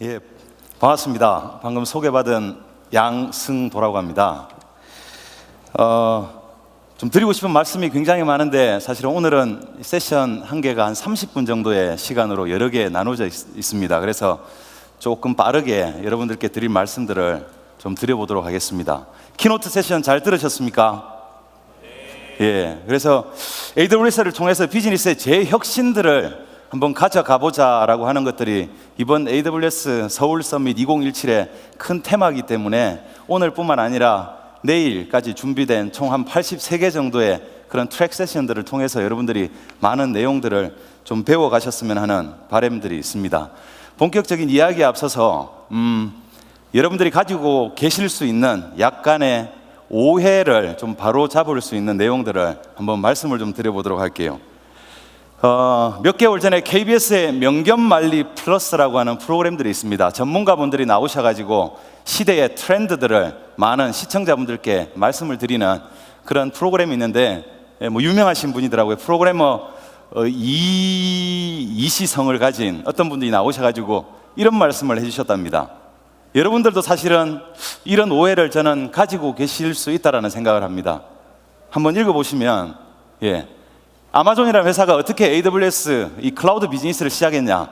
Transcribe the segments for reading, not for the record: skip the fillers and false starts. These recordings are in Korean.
예, 반갑습니다. 방금 소개받은 양승도라고 합니다. 좀 드리고 싶은 말씀이 굉장히 많은데 사실은 오늘은 세션 한 개가 한 30분 정도의 시간으로 여러 개 나눠져 있습니다. 그래서 조금 빠르게 여러분들께 드릴 말씀들을 좀 드려보도록 하겠습니다. 키노트 세션 잘 들으셨습니까? 예, 그래서 AWS를 통해서 비즈니스의 재혁신들을 한번 가져가보자라고 하는 것들이 이번 AWS 서울 서밋 2017의 큰 테마이기 때문에 오늘뿐만 아니라 내일까지 준비된 총 한 83개 정도의 그런 트랙 세션들을 통해서 여러분들이 많은 내용들을 좀 배워가셨으면 하는 바람들이 있습니다. 본격적인 이야기에 앞서서 여러분들이 가지고 계실 수 있는 약간의 오해를 좀 바로 잡을 수 있는 내용들을 한번 말씀을 좀 드려보도록 할게요. 몇 개월 전에 KBS의 명견말리 플러스라고 하는 프로그램들이 있습니다. 전문가분들이 나오셔가지고 시대의 트렌드들을 많은 시청자분들께 말씀을 드리는 그런 프로그램이 있는데 유명하신 분이더라고요. 프로그래머 이시성을 가진 어떤 분들이 나오셔가지고 이런 말씀을 해주셨답니다. 여러분들도 사실은 이런 오해를 저는 가지고 계실 수 있다라는 생각을 합니다. 한번 읽어보시면 아마존이라는 회사가 어떻게 AWS 이 클라우드 비즈니스를 시작했냐.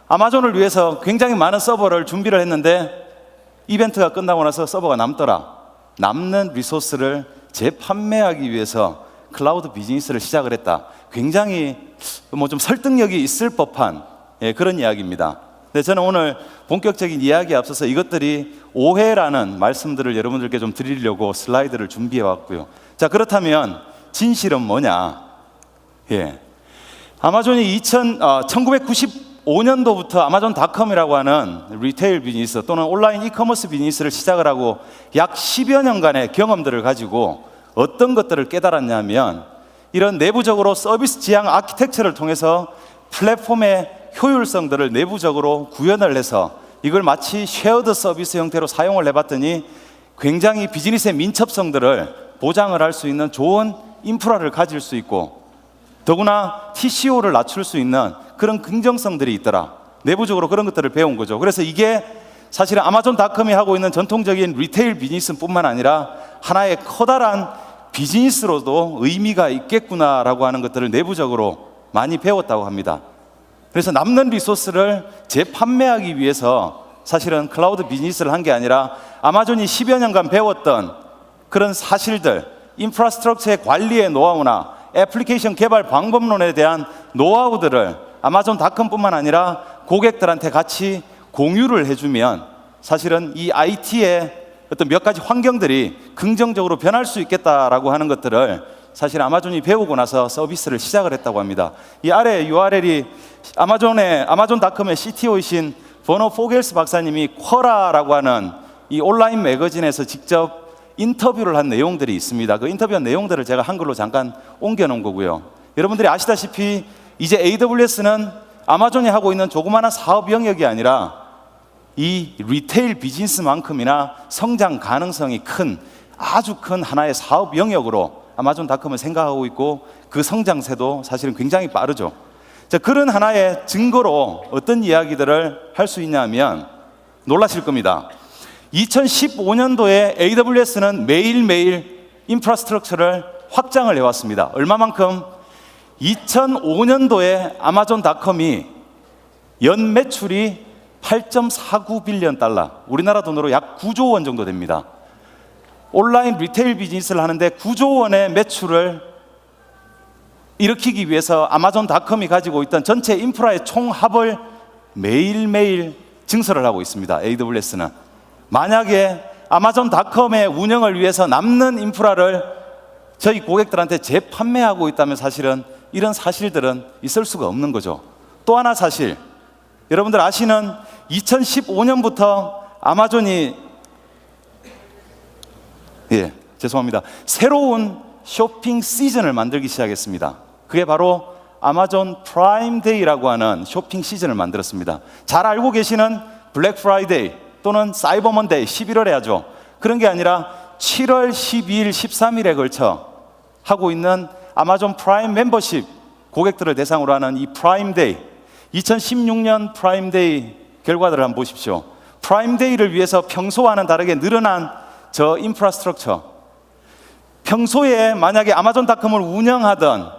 아마존을 위해서 굉장히 많은 서버를 준비를 했는데 이벤트가 끝나고 나서 서버가 남더라. 남는 리소스를 재판매하기 위해서 클라우드 비즈니스를 시작을 했다. 굉장히 좀 설득력이 있을 법한 그런 이야기입니다. 근데 저는 오늘 본격적인 이야기에 앞서서 이것들이 오해라는 말씀들을 여러분들께 좀 드리려고 슬라이드를 준비해 왔고요. 자, 그렇다면 진실은 뭐냐? 아마존이 1995년도부터 아마존닷컴이라고 하는 리테일 비즈니스 또는 온라인 이커머스 비즈니스를 시작을 하고 약 10여 년간의 경험들을 가지고 어떤 것들을 깨달았냐면 이런 내부적으로 서비스 지향 아키텍처를 통해서 플랫폼의 효율성들을 내부적으로 구현을 해서 이걸 마치 쉐어드 서비스 형태로 사용을 해봤더니 굉장히 비즈니스의 민첩성들을 보장을 할 수 있는 좋은 인프라를 가질 수 있고 더구나 TCO를 낮출 수 있는 그런 긍정성들이 있더라. 내부적으로 그런 것들을 배운 거죠. 그래서 이게 사실은 아마존닷컴이 하고 있는 전통적인 리테일 비즈니스뿐만 아니라 하나의 커다란 비즈니스로도 의미가 있겠구나라고 하는 것들을 내부적으로 많이 배웠다고 합니다. 그래서 남는 리소스를 재판매하기 위해서 사실은 클라우드 비즈니스를 한 게 아니라 아마존이 10여 년간 배웠던 그런 사실들, 인프라스트럭처의 관리의 노하우나 애플리케이션 개발 방법론에 대한 노하우들을 아마존닷컴뿐만 아니라 고객들한테 같이 공유를 해주면 사실은 이 IT의 어떤 몇 가지 환경들이 긍정적으로 변할 수 있겠다라고 하는 것들을 사실 아마존이 배우고 나서 서비스를 시작을 했다고 합니다. 이 아래 URL이 아마존닷컴의 CTO이신 버너 포겔스 박사님이 쿼라라고 하는 이 온라인 매거진에서 직접 인터뷰를 한 내용들이 있습니다. 그 인터뷰한 내용들을 제가 한글로 잠깐 옮겨놓은 거고요. 여러분들이 아시다시피 이제 AWS는 아마존이 하고 있는 조그마한 사업 영역이 아니라 이 리테일 비즈니스만큼이나 성장 가능성이 큰 아주 큰 하나의 사업 영역으로 아마존닷컴을 생각하고 있고 그 성장세도 사실은 굉장히 빠르죠. 자, 그런 하나의 증거로 어떤 이야기들을 할 수 있냐면 놀라실 겁니다. 2015년도에 AWS는 매일매일 인프라스트럭처를 확장을 해왔습니다. 얼마만큼? 2005년도에 아마존닷컴이 연 매출이 8.49 빌리언 달러, 우리나라 돈으로 약 9조 원 정도 됩니다. 온라인 리테일 비즈니스를 하는데 9조 원의 매출을 일으키기 위해서 아마존닷컴이 가지고 있던 전체 인프라의 총합을 매일매일 증설을 하고 있습니다. AWS는. 만약에 아마존닷컴의 운영을 위해서 남는 인프라를 저희 고객들한테 재판매하고 있다면 사실은 이런 사실들은 있을 수가 없는 거죠. 또 하나 사실, 여러분들 아시는 2015년부터 아마존이 새로운 쇼핑 시즌을 만들기 시작했습니다. 그게 바로 아마존 프라임 데이라고 하는 쇼핑 시즌을 만들었습니다. 잘 알고 계시는 블랙 프라이데이 또는 사이버 먼데이 11월에 하죠. 그런 게 아니라 7월 12일, 13일에 걸쳐 하고 있는 아마존 프라임 멤버십 고객들을 대상으로 하는 이 프라임 데이, 2016년 프라임 데이 결과들을 한번 보십시오. 프라임데이를 위해서 평소와는 다르게 늘어난 저 인프라스트럭처, 평소에 만약에 아마존닷컴을 운영하던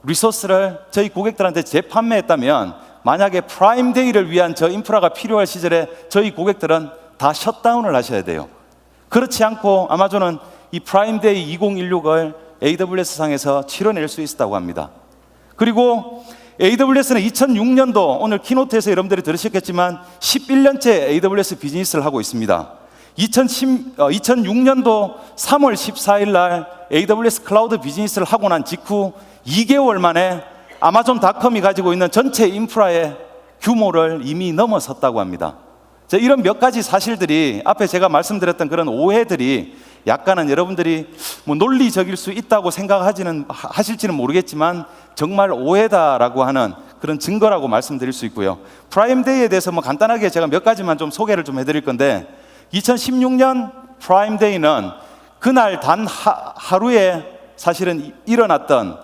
리소스를 저희 고객들한테 재판매했다면 만약에 프라임데이를 위한 저 인프라가 필요할 시절에 저희 고객들은 다 셧다운을 하셔야 돼요. 그렇지 않고 아마존은 이 프라임데이 2016을 AWS 상에서 치러낼 수 있었다고 합니다. 그리고 AWS는 2006년도 오늘 키노트에서 여러분들이 들으셨겠지만 11년째 AWS 비즈니스를 하고 있습니다. 2006년도 3월 14일 날 AWS 클라우드 비즈니스를 하고 난 직후 2개월 만에 아마존닷컴이 가지고 있는 전체 인프라의 규모를 이미 넘어섰다고 합니다. 이런 몇 가지 사실들이 앞에 제가 말씀드렸던 그런 오해들이 약간은 여러분들이 뭐 논리적일 수 있다고 하실지는 모르겠지만 정말 오해다라고 하는 그런 증거라고 말씀드릴 수 있고요. 프라임데이에 대해서 뭐 간단하게 제가 몇 가지만 좀 소개를 좀 해드릴 건데 2016년 프라임데이는 그날 단 하루에 사실은 일어났던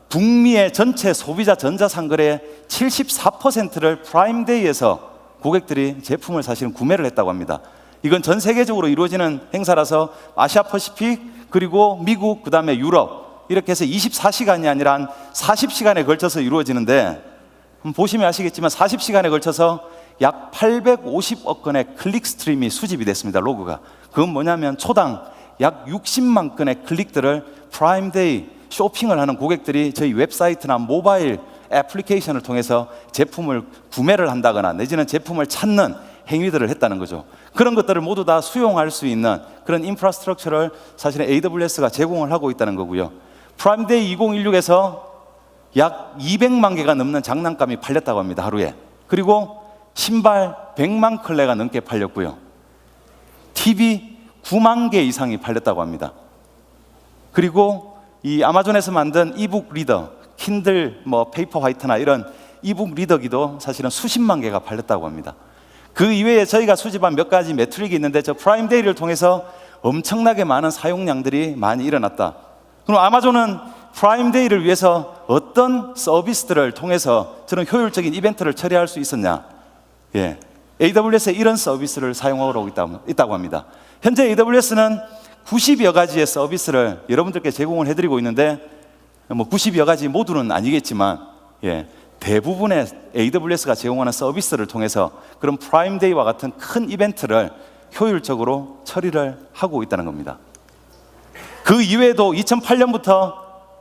북미의 전체 소비자 전자상거래의 74%를 프라임데이에서 고객들이 제품을 사실은 구매를 했다고 합니다. 이건 전 세계적으로 이루어지는 행사라서 아시아 퍼시픽 그리고 미국 그다음에 유럽 이렇게 해서 24시간이 아니라 한 40시간에 걸쳐서 이루어지는데 보시면 아시겠지만 40시간에 걸쳐서 약 850억 건의 클릭 스트림이 수집이 됐습니다. 로그가. 그건 뭐냐면 초당 약 60만 건의 클릭들을 프라임데이 쇼핑을 하는 고객들이 저희 웹사이트나 모바일 애플리케이션을 통해서 제품을 구매를 한다거나 내지는 제품을 찾는 행위들을 했다는 거죠. 그런 것들을 모두 다 수용할 수 있는 그런 인프라스트럭처를 사실은 AWS가 제공을 하고 있다는 거고요. 프라임데이 2016에서 약 200만 개가 넘는 장난감이 팔렸다고 합니다. 하루에. 그리고 신발 100만 컬레가 넘게 팔렸고요. TV 9만 개 이상이 팔렸다고 합니다. 그리고 이 아마존에서 만든 이북 리더, 킨들, 페이퍼 화이트나 이런 이북 리더기도 사실은 수십만 개가 팔렸다고 합니다. 그 이외에 저희가 수집한 몇 가지 매트릭이 있는데 저 프라임데이를 통해서 엄청나게 많은 사용량들이 많이 일어났다. 그럼 아마존은 프라임데이를 위해서 어떤 서비스들을 통해서 저런 효율적인 이벤트를 처리할 수 있었냐? AWS에 이런 서비스를 사용하고 있다고 합니다. 현재 AWS는 90여 가지의 서비스를 여러분들께 제공을 해드리고 있는데 90여 가지 모두는 아니겠지만 대부분의 AWS가 제공하는 서비스를 통해서 그런 프라임데이와 같은 큰 이벤트를 효율적으로 처리를 하고 있다는 겁니다. 그 이외에도 2008년부터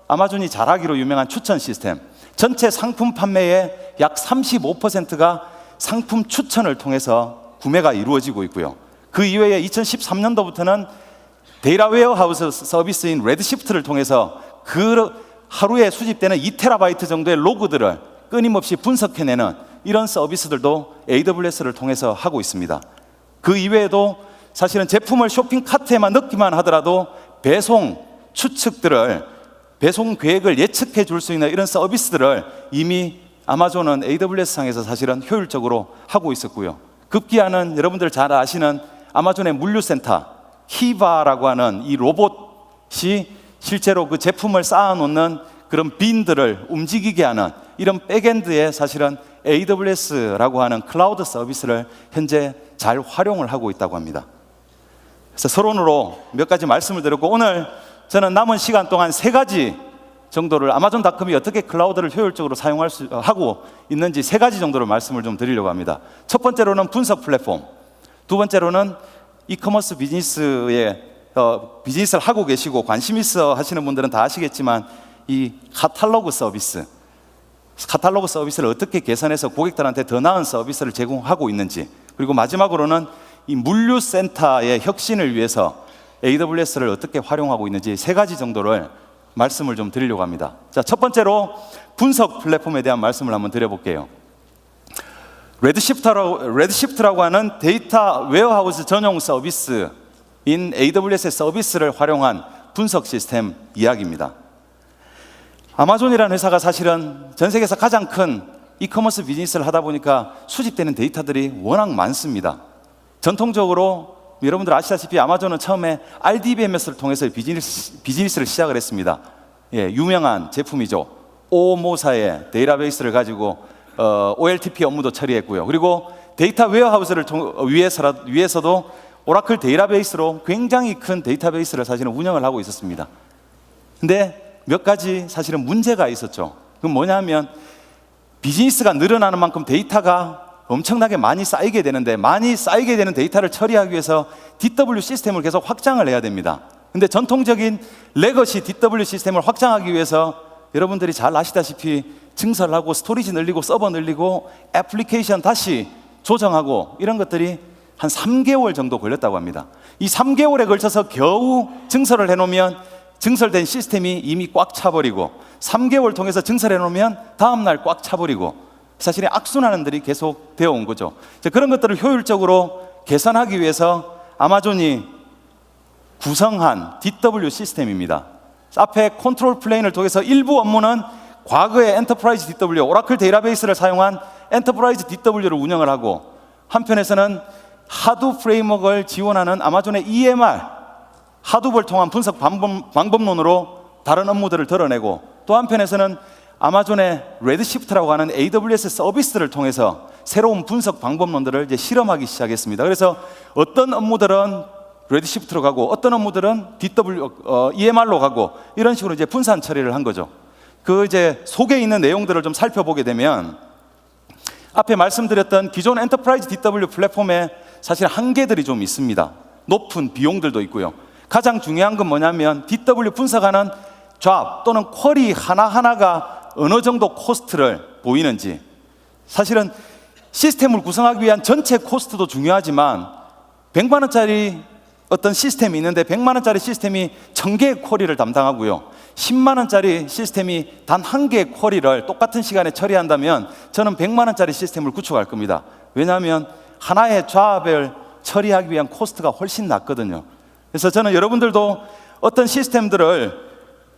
아마존이 잘하기로 유명한 추천 시스템, 전체 상품 판매의 약 35%가 상품 추천을 통해서 구매가 이루어지고 있고요. 그 이외에 2013년도부터는 데이터 웨어하우스 서비스인 레드시프트를 통해서 그 하루에 수집되는 2TB 정도의 로그들을 끊임없이 분석해내는 이런 서비스들도 AWS를 통해서 하고 있습니다. 그 이외에도 사실은 제품을 쇼핑 카트에만 넣기만 하더라도 배송 추측들을, 배송 계획을 예측해 줄 수 있는 이런 서비스들을 이미 아마존은 AWS 상에서 사실은 효율적으로 하고 있었고요. 급기야는 여러분들 잘 아시는 아마존의 물류센터 키바라고 하는 이 로봇이 실제로 그 제품을 쌓아놓는 그런 빈들을 움직이게 하는 이런 백엔드에 사실은 AWS라고 하는 클라우드 서비스를 현재 잘 활용을 하고 있다고 합니다. 그래서 서론으로 몇 가지 말씀을 드렸고 오늘 저는 남은 시간 동안 세 가지 정도를 아마존닷컴이 어떻게 클라우드를 효율적으로 사용할 수 하고 있는지 세 가지 정도로 말씀을 좀 드리려고 합니다. 첫 번째로는 분석 플랫폼, 두 번째로는 이커머스 비즈니스에 비즈니스를 하고 계시고 관심 있어 하시는 분들은 다 아시겠지만 이 카탈로그 서비스를 어떻게 개선해서 고객들한테 더 나은 서비스를 제공하고 있는지, 그리고 마지막으로는 이 물류센터의 혁신을 위해서 AWS를 어떻게 활용하고 있는지 세 가지 정도를 말씀을 좀 드리려고 합니다. 자, 첫 번째로 분석 플랫폼에 대한 말씀을 한번 드려볼게요. 레드시프트라고 하는 데이터 웨어하우스 전용 서비스인 AWS의 서비스를 활용한 분석 시스템 이야기입니다. 아마존이라는 회사가 사실은 전 세계에서 가장 큰 이커머스 비즈니스를 하다 보니까 수집되는 데이터들이 워낙 많습니다. 전통적으로 여러분들 아시다시피 아마존은 처음에 RDBMS를 통해서 비즈니스를 시작을 했습니다. 유명한 제품이죠. 오모사의 데이터베이스를 가지고 OLTP 업무도 처리했고요. 그리고 데이터 웨어하우스를 위해서도 오라클 데이터베이스로 굉장히 큰 데이터베이스를 사실은 운영을 하고 있었습니다. 근데 몇 가지 사실은 문제가 있었죠. 그건 뭐냐면 비즈니스가 늘어나는 만큼 데이터가 엄청나게 많이 쌓이게 되는데, 많이 쌓이게 되는 데이터를 처리하기 위해서 DW 시스템을 계속 확장을 해야 됩니다. 근데 전통적인 레거시 DW 시스템을 확장하기 위해서 여러분들이 잘 아시다시피 증설하고 스토리지 늘리고 서버 늘리고 애플리케이션 다시 조정하고 이런 것들이 한 3개월 정도 걸렸다고 합니다. 이 3개월에 걸쳐서 겨우 증설을 해놓으면 증설된 시스템이 이미 꽉 차버리고, 3개월 통해서 증설해 놓으면 다음날 꽉 차버리고, 사실은 악순환들이 계속 되어 온 거죠. 그런 것들을 효율적으로 개선하기 위해서 아마존이 구성한 DW 시스템입니다. 앞에 컨트롤 플레인을 통해서 일부 업무는 과거의 엔터프라이즈 DW, 오라클 데이터베이스를 사용한 엔터프라이즈 DW를 운영을 하고, 한편에서는 하두 프레임워크를 지원하는 아마존의 EMR, 하둡을 통한 분석 방법론으로 다른 업무들을 드러내고, 또 한편에서는 아마존의 레드시프트라고 하는 AWS 서비스를 통해서 새로운 분석 방법론들을 이제 실험하기 시작했습니다. 그래서 어떤 업무들은 레드시프트로 가고 어떤 업무들은 EMR로 가고 이런 식으로 이제 분산 처리를 한 거죠. 그 이제 속에 있는 내용들을 좀 살펴보게 되면 앞에 말씀드렸던 기존 엔터프라이즈 DW 플랫폼에 사실 한계들이 좀 있습니다. 높은 비용들도 있고요. 가장 중요한 건 뭐냐면 DW 분석하는 잡 또는 쿼리 하나하나가 어느 정도 코스트를 보이는지, 사실은 시스템을 구성하기 위한 전체 코스트도 중요하지만 100만 원짜리 어떤 시스템이 있는데 100만 원짜리 시스템이 1000개의 쿼리를 담당하고요, 10만 원짜리 시스템이 단 1개의 쿼리를 똑같은 시간에 처리한다면 저는 100만 원짜리 시스템을 구축할 겁니다. 왜냐하면 하나의 잡을 처리하기 위한 코스트가 훨씬 낮거든요. 그래서 저는 여러분들도 어떤 시스템들을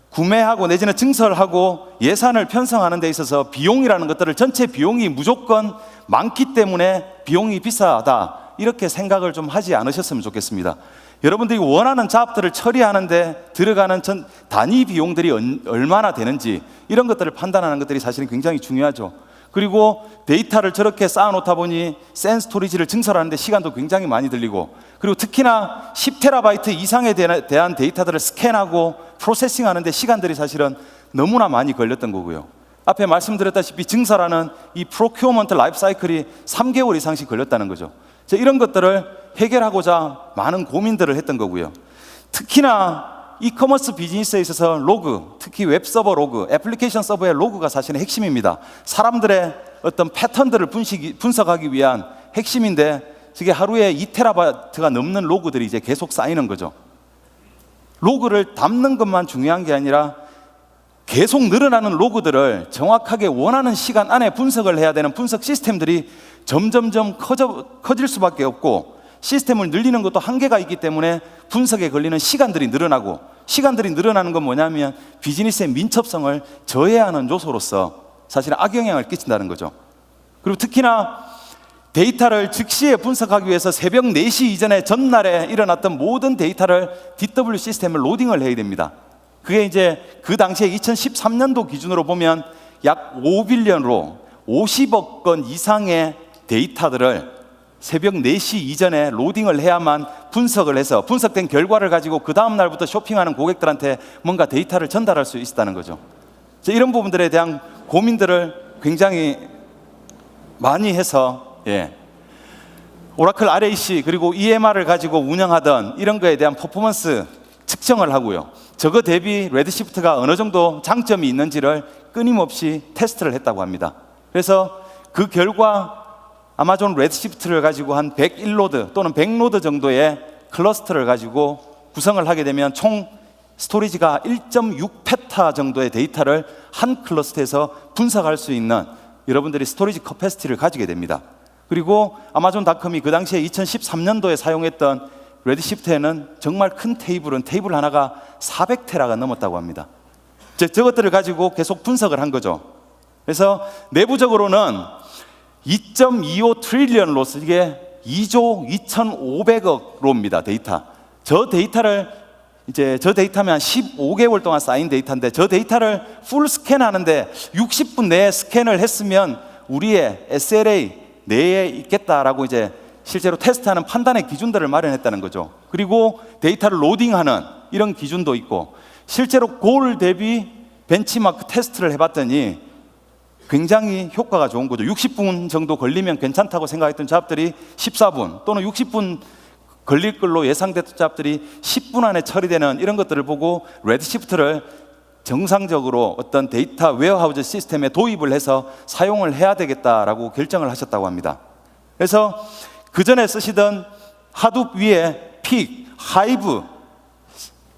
구매하고 내지는 증설하고 예산을 편성하는 데 있어서 비용이라는 것들을 전체 비용이 무조건 많기 때문에 비용이 비싸다 이렇게 생각을 좀 하지 않으셨으면 좋겠습니다. 여러분들이 원하는 작업들을 처리하는데 들어가는 단위 비용들이 얼마나 되는지 이런 것들을 판단하는 것들이 사실은 굉장히 중요하죠. 그리고 데이터를 저렇게 쌓아놓다 보니 센 스토리지를 증설하는데 시간도 굉장히 많이 들리고, 그리고 특히나 10테라바이트 이상에 대한 데이터들을 스캔하고 프로세싱하는데 시간들이 사실은 너무나 많이 걸렸던 거고요. 앞에 말씀드렸다시피 증설하는 이 프로큐어먼트 라이프 사이클이 3개월 이상씩 걸렸다는 거죠. 이런 것들을 해결하고자 많은 고민들을 했던 거고요. 특히나 이커머스 비즈니스에 있어서 로그, 특히 웹서버 로그, 애플리케이션 서버의 로그가 사실은 핵심입니다. 사람들의 어떤 패턴들을 분석하기 위한 핵심인데, 이게 하루에 2테라바이트가 넘는 로그들이 이제 계속 쌓이는 거죠. 로그를 담는 것만 중요한 게 아니라 계속 늘어나는 로그들을 정확하게 원하는 시간 안에 분석을 해야 되는 분석 시스템들이 점점점 커질 수밖에 없고, 시스템을 늘리는 것도 한계가 있기 때문에 분석에 걸리는 시간들이 늘어나고, 시간들이 늘어나는 건 뭐냐면 비즈니스의 민첩성을 저해하는 요소로서 사실 악영향을 끼친다는 거죠. 그리고 특히나 데이터를 즉시에 분석하기 위해서 새벽 4시 이전에 전날에 일어났던 모든 데이터를 DW 시스템을 로딩을 해야 됩니다. 그게 이제 그 당시에 2013년도 기준으로 보면 약 5빌리언으로 50억 건 이상의 데이터들을 새벽 4시 이전에 로딩을 해야만 분석을 해서 분석된 결과를 가지고 그 다음 날부터 쇼핑하는 고객들한테 뭔가 데이터를 전달할 수 있다는 거죠. 이런 부분들에 대한 고민들을 굉장히 많이 해서 오라클 RAC 그리고 EMR을 가지고 운영하던 이런 거에 대한 퍼포먼스 측정을 하고요, 저거 대비 레드시프트가 어느 정도 장점이 있는지를 끊임없이 테스트를 했다고 합니다. 그래서 그 결과 아마존 레드시프트를 가지고 한 101로드 또는 100로드 정도의 클러스터를 가지고 구성을 하게 되면 총 스토리지가 1.6페타 정도의 데이터를 한 클러스터에서 분석할 수 있는 여러분들이 스토리지 커패시티를 가지게 됩니다. 그리고 아마존닷컴이 그 당시에 2013년도에 사용했던 레드시프트에는 정말 큰 테이블 하나가 400테라가 넘었다고 합니다. 저것들을 가지고 계속 분석을 한 거죠. 그래서 내부적으로는 2.25 트릴리언 로스, 이게 2조 2,500억 로입니다. 데이터. 저 데이터면 한 15개월 동안 쌓인 데이터인데, 저 데이터를 풀 스캔하는데 60분 내에 스캔을 했으면 우리의 SLA 내에 있겠다라고 이제 실제로 테스트하는 판단의 기준들을 마련했다는 거죠. 그리고 데이터를 로딩하는 이런 기준도 있고, 실제로 골 대비 벤치마크 테스트를 해봤더니 굉장히 효과가 좋은 거죠. 60분 정도 걸리면 괜찮다고 생각했던 잡들이 14분 또는 60분 걸릴 걸로 예상됐던 잡들이 10분 안에 처리되는 이런 것들을 보고 레드시프트를 정상적으로 어떤 데이터 웨어하우스 시스템에 도입을 해서 사용을 해야 되겠다라고 결정을 하셨다고 합니다. 그래서 그 전에 쓰시던 하둡 위에 픽, 하이브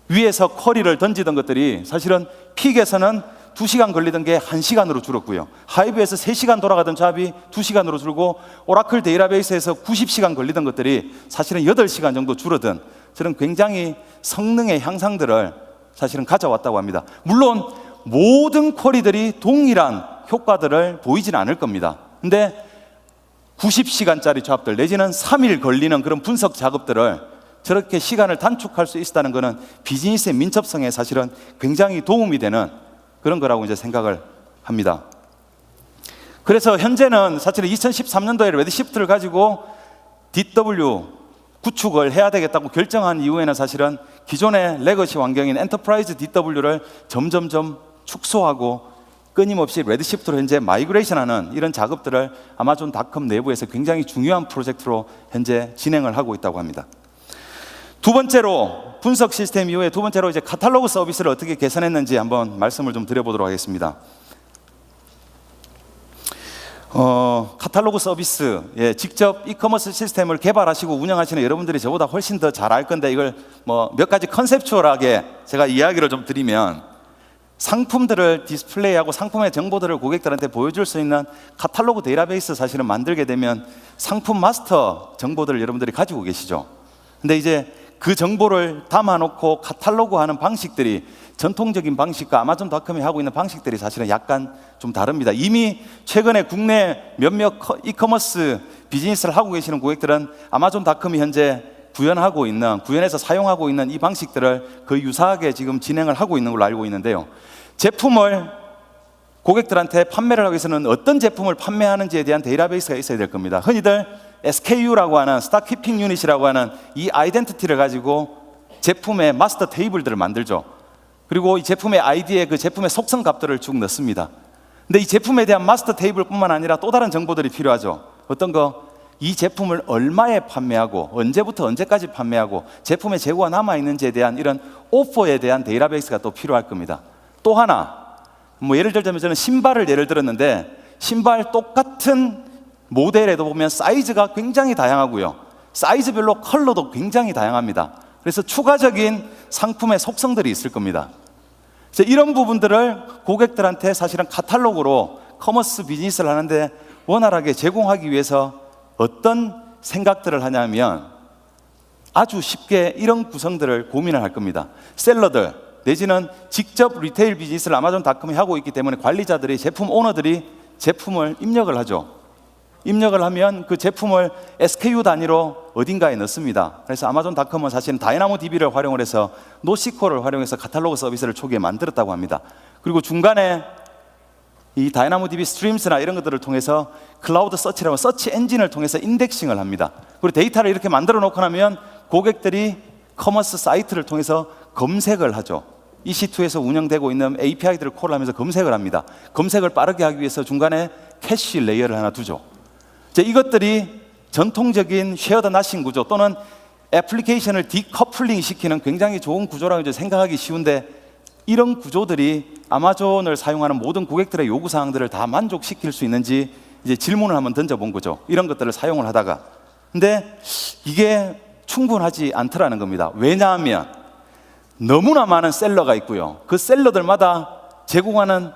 위에서 쿼리를 던지던 것들이 사실은 픽에서는 2시간 걸리던 게 1시간으로 줄었고요. 하이브에서 3시간 돌아가던 잡이 2시간으로 줄고, 오라클 데이터베이스에서 90시간 걸리던 것들이 사실은 8시간 정도 줄어든 저런 굉장히 성능의 향상들을 사실은 가져왔다고 합니다. 물론 모든 쿼리들이 동일한 효과들을 보이지는 않을 겁니다. 근데 90시간짜리 잡들 내지는 3일 걸리는 그런 분석 작업들을 저렇게 시간을 단축할 수 있다는 것은 비즈니스의 민첩성에 사실은 굉장히 도움이 되는 그런 거라고 이제 생각을 합니다. 그래서 현재는 사실은 2013년도에 레드시프트를 가지고 DW 구축을 해야 되겠다고 결정한 이후에는 사실은 기존의 레거시 환경인 엔터프라이즈 DW를 점점점 축소하고 끊임없이 레드시프트로 현재 마이그레이션하는 이런 작업들을 아마존닷컴 내부에서 굉장히 중요한 프로젝트로 현재 진행을 하고 있다고 합니다. 두 번째로 분석 시스템 이후에 두 번째로 이제 카탈로그 서비스를 어떻게 개선했는지 한번 말씀을 좀 드려보도록 하겠습니다. 카탈로그 서비스, 직접 이커머스 시스템을 개발하시고 운영하시는 여러분들이 저보다 훨씬 더 잘 알 건데, 이걸 뭐 몇 가지 컨셉추얼하게 제가 이야기를 좀 드리면, 상품들을 디스플레이하고 상품의 정보들을 고객들한테 보여줄 수 있는 카탈로그 데이터베이스 사실은 만들게 되면 상품 마스터 정보들을 여러분들이 가지고 계시죠. 근데 이제 그 정보를 담아놓고 카탈로그하는 방식들이 전통적인 방식과 아마존닷컴이 하고 있는 방식들이 사실은 약간 좀 다릅니다. 이미 최근에 국내 몇몇 이커머스 비즈니스를 하고 계시는 고객들은 아마존닷컴이 현재 구현해서 사용하고 있는 이 방식들을 거의 유사하게 지금 진행을 하고 있는 걸로 알고 있는데요. 제품을 고객들한테 판매를 하기 위해서는 어떤 제품을 판매하는지에 대한 데이터베이스가 있어야 될 겁니다. 흔히들 SKU라고 하는 스탁 키핑 유닛이라고 하는 이 아이덴티티를 가지고 제품의 마스터 테이블들을 만들죠. 그리고 이 제품의 아이디에 그 제품의 속성 값들을 쭉 넣습니다. 근데 이 제품에 대한 마스터 테이블뿐만 아니라 또 다른 정보들이 필요하죠. 어떤 거? 이 제품을 얼마에 판매하고 언제부터 언제까지 판매하고 제품의 재고가 남아있는지에 대한 이런 오퍼에 대한 데이터베이스가 또 필요할 겁니다. 또 하나, 뭐 예를 들자면 저는 신발을 예를 들었는데, 신발 똑같은 모델에도 보면 사이즈가 굉장히 다양하고요, 사이즈별로 컬러도 굉장히 다양합니다. 그래서 추가적인 상품의 속성들이 있을 겁니다. 그래서 이런 부분들을 고객들한테 사실은 카탈로그로 커머스 비즈니스를 하는데 원활하게 제공하기 위해서 어떤 생각들을 하냐면, 아주 쉽게 이런 구성들을 고민을 할 겁니다. 셀러들 내지는 직접 리테일 비즈니스를 아마존닷컴이 하고 있기 때문에 관리자들이, 제품 오너들이 제품을 입력을 하죠. 입력을 하면 그 제품을 SKU 단위로 어딘가에 넣습니다. 그래서 아마존닷컴은 사실은 다이나모DB를 활용을 해서 노시퀄을 활용해서 카탈로그 서비스를 초기에 만들었다고 합니다. 그리고 중간에 이 다이나모DB 스트림스나 이런 것들을 통해서 클라우드 서치라고 서치 엔진을 통해서 인덱싱을 합니다. 그리고 데이터를 이렇게 만들어 놓고 나면 고객들이 커머스 사이트를 통해서 검색을 하죠. EC2에서 운영되고 있는 API들을 콜하면서 검색을 합니다. 검색을 빠르게 하기 위해서 중간에 캐시 레이어를 하나 두죠. 이것들이 전통적인 쉐어드 나싱 구조 또는 애플리케이션을 디커플링 시키는 굉장히 좋은 구조라고 생각하기 쉬운데, 이런 구조들이 아마존을 사용하는 모든 고객들의 요구사항들을 다 만족시킬 수 있는지 이제 질문을 한번 던져본 거죠. 이런 것들을 사용을 하다가. 근데 이게 충분하지 않더라는 겁니다. 왜냐하면 너무나 많은 셀러가 있고요, 그 셀러들마다 제공하는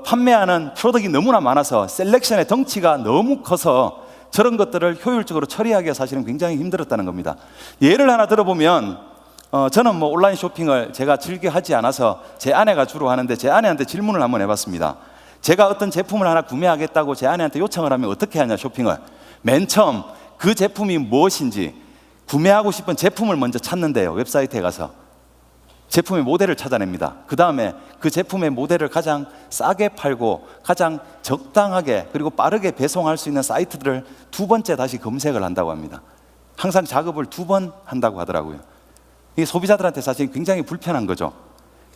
판매하는 프로덕트가 너무나 많아서 셀렉션의 덩치가 너무 커서 저런 것들을 효율적으로 처리하기가 사실은 굉장히 힘들었다는 겁니다. 예를 하나 들어보면, 저는 뭐 온라인 쇼핑을 제가 즐겨 하지 않아서 제 아내가 주로 하는데, 제 아내한테 질문을 한번 해봤습니다. 제가 어떤 제품을 하나 구매하겠다고 제 아내한테 요청을 하면 어떻게 하냐, 쇼핑을. 맨 처음 그 제품이 무엇인지 구매하고 싶은 제품을 먼저 찾는데요, 웹사이트에 가서. 제품의 모델을 찾아냅니다. 그 다음에 그 제품의 모델을 가장 싸게 팔고 가장 적당하게 그리고 빠르게 배송할 수 있는 사이트들을 두 번째 다시 검색을 한다고 합니다. 항상 작업을 2번 한다고 하더라고요. 이게 소비자들한테 사실 굉장히 불편한 거죠.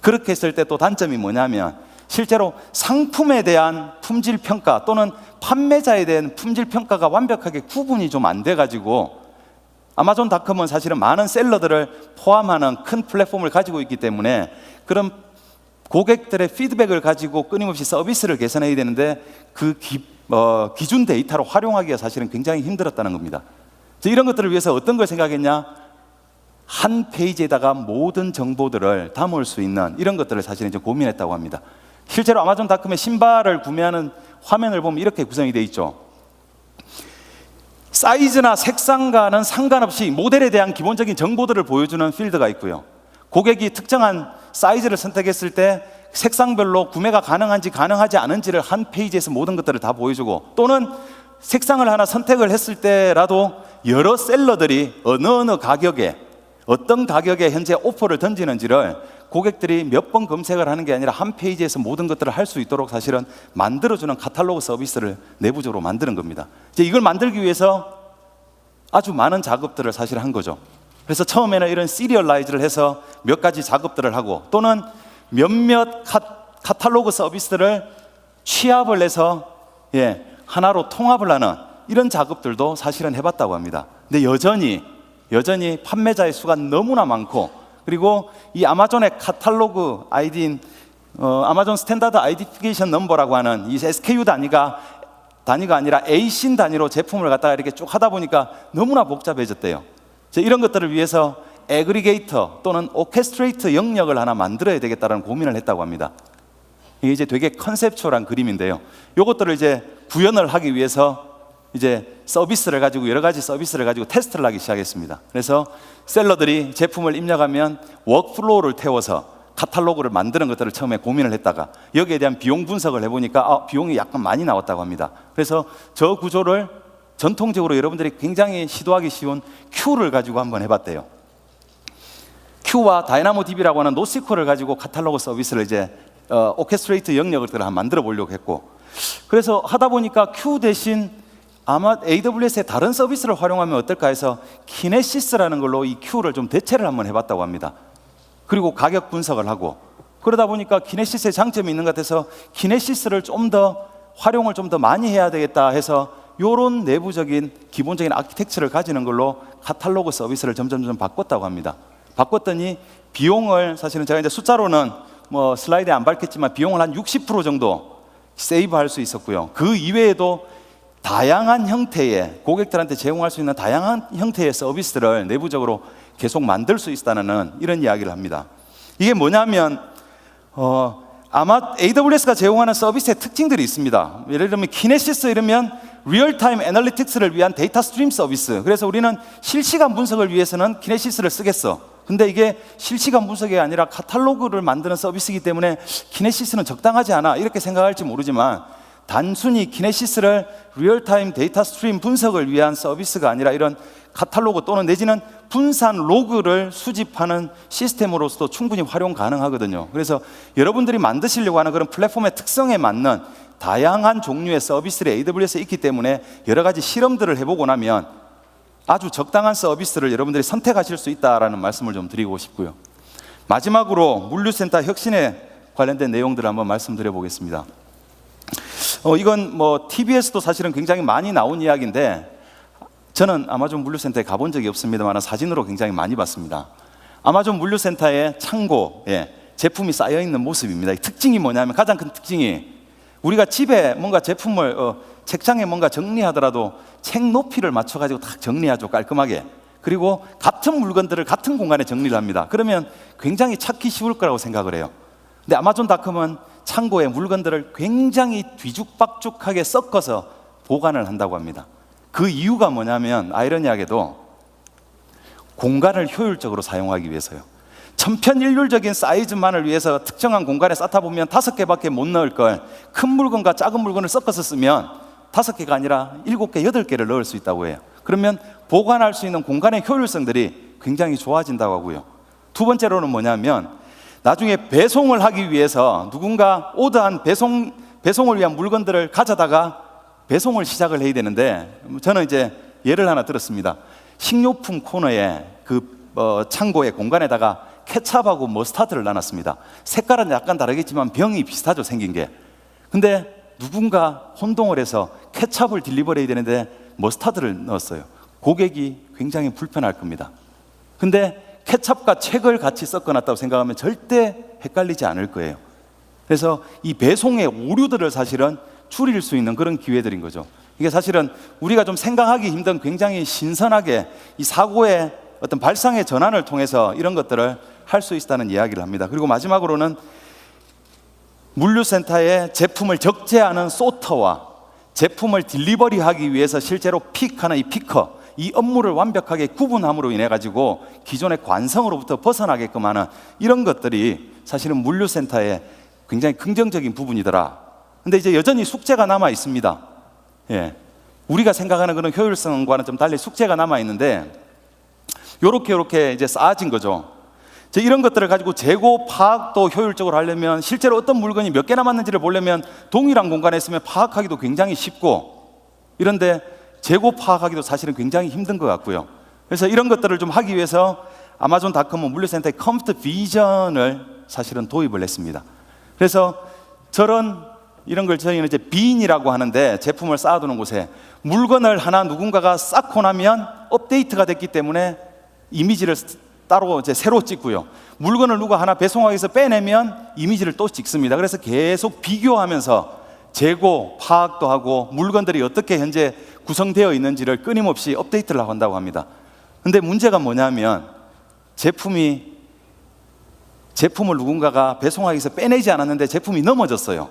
그렇게 했을 때 또 단점이 뭐냐면 실제로 상품에 대한 품질 평가 또는 판매자에 대한 품질 평가가 완벽하게 구분이 좀 안 돼가지고 아마존닷컴은 사실은 많은 셀러들을 포함하는 큰 플랫폼을 가지고 있기 때문에 그런 고객들의 피드백을 가지고 끊임없이 서비스를 개선해야 되는데 그 기준 데이터로 활용하기가 사실은 굉장히 힘들었다는 겁니다. 이런 것들을 위해서 어떤 걸 생각했냐? 한 페이지에다가 모든 정보들을 담을 수 있는 이런 것들을 사실은 이제 고민했다고 합니다. 실제로 아마존닷컴의 신발을 구매하는 화면을 보면 이렇게 구성이 되어 있죠. 사이즈나 색상과는 상관없이 모델에 대한 기본적인 정보들을 보여주는 필드가 있고요. 고객이 특정한 사이즈를 선택했을 때 색상별로 구매가 가능한지 가능하지 않은지를 한 페이지에서 모든 것들을 다 보여주고 또는 색상을 하나 선택을 했을 때라도 여러 셀러들이 어느 가격에 어떤 가격에 현재 오퍼를 던지는지를 고객들이 몇 번 검색을 하는 게 아니라 한 페이지에서 모든 것들을 할 수 있도록 사실은 만들어주는 카탈로그 서비스를 내부적으로 만드는 겁니다. 이제 이걸 만들기 위해서 아주 많은 작업들을 사실 한 거죠. 그래서 처음에는 이런 시리얼라이즈를 해서 몇 가지 작업들을 하고 또는 몇몇 카탈로그 서비스를 취합을 해서 하나로 통합을 하는 이런 작업들도 사실은 해봤다고 합니다. 근데 여전히 판매자의 수가 너무나 많고 그리고 이 아마존의 카탈로그 아이디인 아마존 스탠다드 아이덴티피케이션 넘버라고 하는 이 SKU 단위가 아니라 ASIN 단위로 제품을 갖다가 이렇게 쭉 하다 보니까 너무나 복잡해졌대요. 이런 것들을 위해서 애그리게이터 또는 오케스트레이터 영역을 하나 만들어야 되겠다는 고민을 했다고 합니다. 이게 이제 되게 컨셉추얼한 그림인데요. 이것들을 이제 구현을 하기 위해서 이제 서비스를 가지고 여러 가지 서비스를 가지고 테스트를 하기 시작했습니다. 그래서 셀러들이 제품을 입력하면 워크플로우를 태워서 카탈로그를 만드는 것들을 처음에 고민을 했다가 여기에 대한 비용 분석을 해보니까 비용이 약간 많이 나왔다고 합니다. 그래서 저 구조를 전통적으로 여러분들이 굉장히 시도하기 쉬운 큐를 가지고 한번 해봤대요. 큐와 다이나모DB라고 하는 노스QL을 가지고 카탈로그 서비스를 이제 오케스트레이트 영역을 한번 만들어 보려고 했고 그래서 하다 보니까 큐 대신 아마 AWS의 다른 서비스를 활용하면 어떨까 해서 키네시스라는 걸로 이 큐를 좀 대체를 한번 해봤다고 합니다. 그리고 가격 분석을 하고 그러다 보니까 키네시스의 장점이 있는 것 같아서 키네시스를 좀 더 활용을 좀 더 많이 해야 되겠다 해서 이런 내부적인 기본적인 아키텍처를 가지는 걸로 카탈로그 서비스를 점점 바꿨다고 합니다. 바꿨더니 비용을 사실은 제가 이제 숫자로는 뭐 슬라이드에 안 밝혔지만 비용을 한 60% 정도 세이브할 수 있었고요. 그 이외에도 다양한 형태의 고객들한테 제공할 수 있는 다양한 형태의 서비스를 내부적으로 계속 만들 수 있다는 이런 이야기를 합니다. 이게 뭐냐면 아마 AWS가 제공하는 서비스의 특징들이 있습니다. 예를 들면 키네시스 이러면 리얼타임 애널리틱스를 위한 데이터 스트림 서비스. 그래서 우리는 실시간 분석을 위해서는 키네시스를 쓰겠어. 근데 이게 실시간 분석이 아니라 카탈로그를 만드는 서비스이기 때문에 키네시스는 적당하지 않아 이렇게 생각할지 모르지만 단순히 키네시스를 리얼타임 데이터 스트림 분석을 위한 서비스가 아니라 이런 카탈로그 또는 내지는 분산 로그를 수집하는 시스템으로서도 충분히 활용 가능하거든요. 그래서 여러분들이 만드시려고 하는 그런 플랫폼의 특성에 맞는 다양한 종류의 서비스들이 AWS에 있기 때문에 여러 가지 실험들을 해보고 나면 아주 적당한 서비스를 여러분들이 선택하실 수 있다는 말씀을 좀 드리고 싶고요. 마지막으로 물류센터 혁신에 관련된 내용들을 한번 말씀드려 보겠습니다. 이건 뭐 TV에서도 사실은 굉장히 많이 나온 이야기인데 저는 아마존 물류센터에 가본 적이 없습니다만 사진으로 굉장히 많이 봤습니다. 아마존 물류센터의 창고에 제품이 쌓여있는 모습입니다. 특징이 뭐냐면 가장 큰 특징이 우리가 집에 뭔가 제품을 책장에 뭔가 정리하더라도 책 높이를 맞춰가지고 딱 정리하죠, 깔끔하게. 그리고 같은 물건들을 같은 공간에 정리를 합니다. 그러면 굉장히 찾기 쉬울 거라고 생각을 해요. 근데 아마존닷컴은 창고에 물건들을 굉장히 뒤죽박죽하게 섞어서 보관을 한다고 합니다. 그 이유가 뭐냐면 아이러니하게도 공간을 효율적으로 사용하기 위해서요. 천편일률적인 사이즈만을 위해서 특정한 공간에 쌓다 보면 5개밖에 못 넣을 걸 큰 물건과 작은 물건을 섞어서 쓰면 5개가 아니라 7개, 8개를 넣을 수 있다고 해요. 그러면 보관할 수 있는 공간의 효율성들이 굉장히 좋아진다고 하고요. 두 번째로는 뭐냐면 나중에 배송을 하기 위해서 누군가 오더한 배송을 위한 물건들을 가져다가 배송을 시작을 해야 되는데, 저는 이제 예를 하나 들었습니다. 식료품 코너에 창고의 공간에다가 케찹하고 머스타드를 놔놨습니다. 색깔은 약간 다르겠지만 병이 비슷하죠, 생긴 게. 근데 누군가 혼동을 해서 케찹을 딜리버리 해야 되는데 머스타드를 넣었어요. 고객이 굉장히 불편할 겁니다. 근데 케찹과 책을 같이 섞어놨다고 생각하면 절대 헷갈리지 않을 거예요. 그래서 이 배송의 오류들을 사실은 줄일 수 있는 그런 기회들인 거죠. 이게 사실은 우리가 좀 생각하기 힘든 굉장히 신선하게 이 사고의 어떤 발상의 전환을 통해서 이런 것들을 할 수 있다는 이야기를 합니다. 그리고 마지막으로는 물류센터에 제품을 적재하는 소터와 제품을 딜리버리하기 위해서 실제로 픽하는 이 피커, 이 업무를 완벽하게 구분함으로 인해 가지고 기존의 관성으로부터 벗어나게끔 하는 이런 것들이 사실은 물류센터의 굉장히 긍정적인 부분이더라. 근데 이제 여전히 숙제가 남아 있습니다. 예. 우리가 생각하는 그런 효율성과는 좀 달리 숙제가 남아 있는데, 요렇게 이제 쌓아진 거죠. 이런 것들을 가지고 재고 파악도 효율적으로 하려면, 실제로 어떤 물건이 몇 개 남았는지를 보려면 동일한 공간에 있으면 파악하기도 굉장히 쉽고, 이런데 재고 파악하기도 사실은 굉장히 힘든 것 같고요. 그래서 이런 것들을 좀 하기 위해서 아마존닷컴은 물류센터의 컴퓨터 비전을 사실은 도입을 했습니다. 그래서 이런 걸 저희는 이제 빈이라고 하는데, 제품을 쌓아두는 곳에 물건을 하나 누군가가 쌓고 나면 업데이트가 됐기 때문에 이미지를 따로 이제 새로 찍고요. 물건을 누가 하나 배송하기 위해서 빼내면 이미지를 또 찍습니다. 그래서 계속 비교하면서 재고 파악도 하고 물건들이 어떻게 현재 구성되어 있는지를 끊임없이 업데이트를 한다고 합니다. 근데 문제가 뭐냐면 제품을 누군가가 배송하기 위해서 빼내지 않았는데 제품이 넘어졌어요.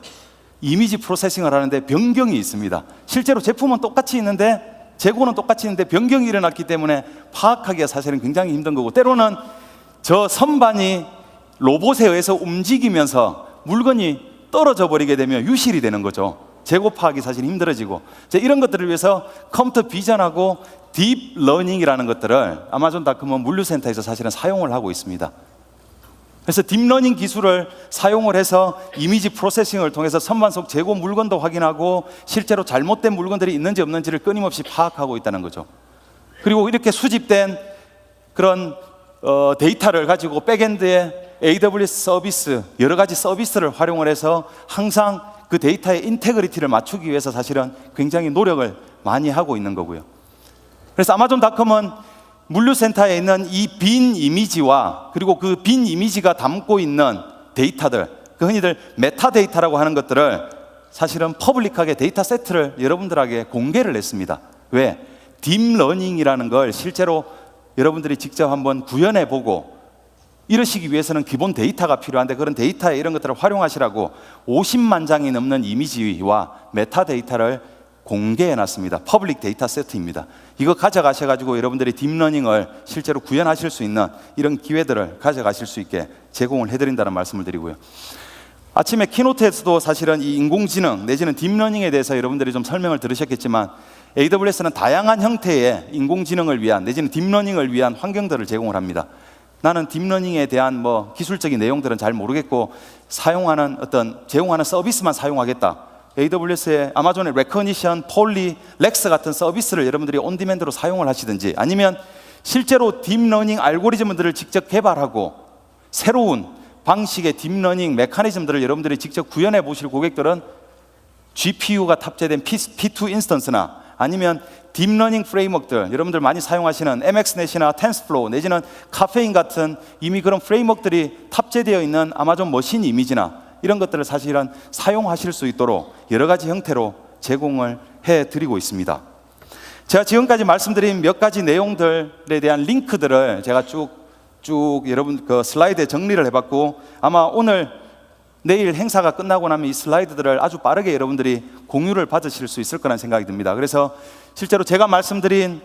이미지 프로세싱을 하는데 변경이 있습니다. 실제로 제품은 똑같이 있는데, 재고는 똑같이 있는데 변경이 일어났기 때문에 파악하기가 사실은 굉장히 힘든 거고, 때로는 저 선반이 로봇에 의해서 움직이면서 물건이 떨어져 버리게 되면 유실이 되는 거죠. 재고 파악이 사실 힘들어지고, 이런 것들을 위해서 컴퓨터 비전하고 딥러닝이라는 것들을 아마존닷컴은 물류센터에서 사실은 사용을 하고 있습니다. 그래서 딥러닝 기술을 사용을 해서 이미지 프로세싱을 통해서 선반 속 재고 물건도 확인하고 실제로 잘못된 물건들이 있는지 없는지를 끊임없이 파악하고 있다는 거죠. 그리고 이렇게 수집된 그런 데이터를 가지고 백엔드에 AWS 서비스, 여러 가지 서비스를 활용을 해서 항상 그 데이터의 인테그리티를 맞추기 위해서 사실은 굉장히 노력을 많이 하고 있는 거고요. 그래서 아마존닷컴은 물류센터에 있는 이 빈 이미지와 그리고 그 빈 이미지가 담고 있는 데이터들, 그 흔히들 메타데이터라고 하는 것들을 사실은 퍼블릭하게 데이터 세트를 여러분들에게 공개를 했습니다. 왜? 딥러닝이라는 걸 실제로 여러분들이 직접 한번 구현해 보고 이러시기 위해서는 기본 데이터가 필요한데, 그런 데이터에 이런 것들을 활용하시라고 50만 장이 넘는 이미지와 메타데이터를 공개해 놨습니다. 퍼블릭 데이터 세트입니다. 이거 가져가셔가지고 여러분들이 딥러닝을 실제로 구현하실 수 있는 이런 기회들을 가져가실 수 있게 제공을 해드린다는 말씀을 드리고요. 아침에 키노트에서도 사실은 이 인공지능 내지는 딥러닝에 대해서 여러분들이 좀 설명을 들으셨겠지만, AWS는 다양한 형태의 인공지능을 위한 내지는 딥러닝을 위한 환경들을 제공을 합니다. 나는 딥러닝에 대한 기술적인 내용들은 잘 모르겠고 제공하는 서비스만 사용하겠다. AWS의 아마존의 레커니션, 폴리, 렉스 같은 서비스를 여러분들이 온디맨드로 사용을 하시든지, 아니면 실제로 딥러닝 알고리즘들을 직접 개발하고 새로운 방식의 딥러닝 메커니즘들을 여러분들이 직접 구현해 보실 고객들은 GPU가 탑재된 P2 인스턴스나 아니면 딥러닝 프레임워크들, 여러분들 많이 사용하시는 MXNet이나 텐스플로우 내지는 카페인 같은 이미 그런 프레임워크들이 탑재되어 있는 아마존 머신 이미지나 이런 것들을 사실은 사용하실 수 있도록 여러 가지 형태로 제공을 해드리고 있습니다. 제가 지금까지 말씀드린 몇 가지 내용들에 대한 링크들을 제가 쭉 여러분 그 슬라이드에 정리를 해봤고, 아마 내일 행사가 끝나고 나면 이 슬라이드들을 아주 빠르게 여러분들이 공유를 받으실 수 있을 거라는 생각이 듭니다. 그래서 실제로 제가 말씀드린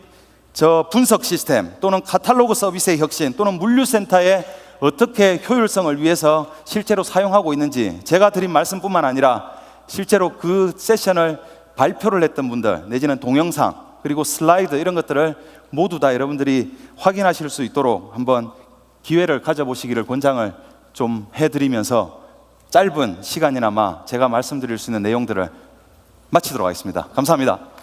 저 분석 시스템 또는 카탈로그 서비스의 혁신 또는 물류센터의 어떻게 효율성을 위해서 실제로 사용하고 있는지, 제가 드린 말씀뿐만 아니라 실제로 그 세션을 발표를 했던 분들 내지는 동영상 그리고 슬라이드 이런 것들을 모두 다 여러분들이 확인하실 수 있도록 한번 기회를 가져보시기를 권장을 좀 해드리면서 짧은 시간이나마 제가 말씀드릴 수 있는 내용들을 마치도록 하겠습니다. 감사합니다.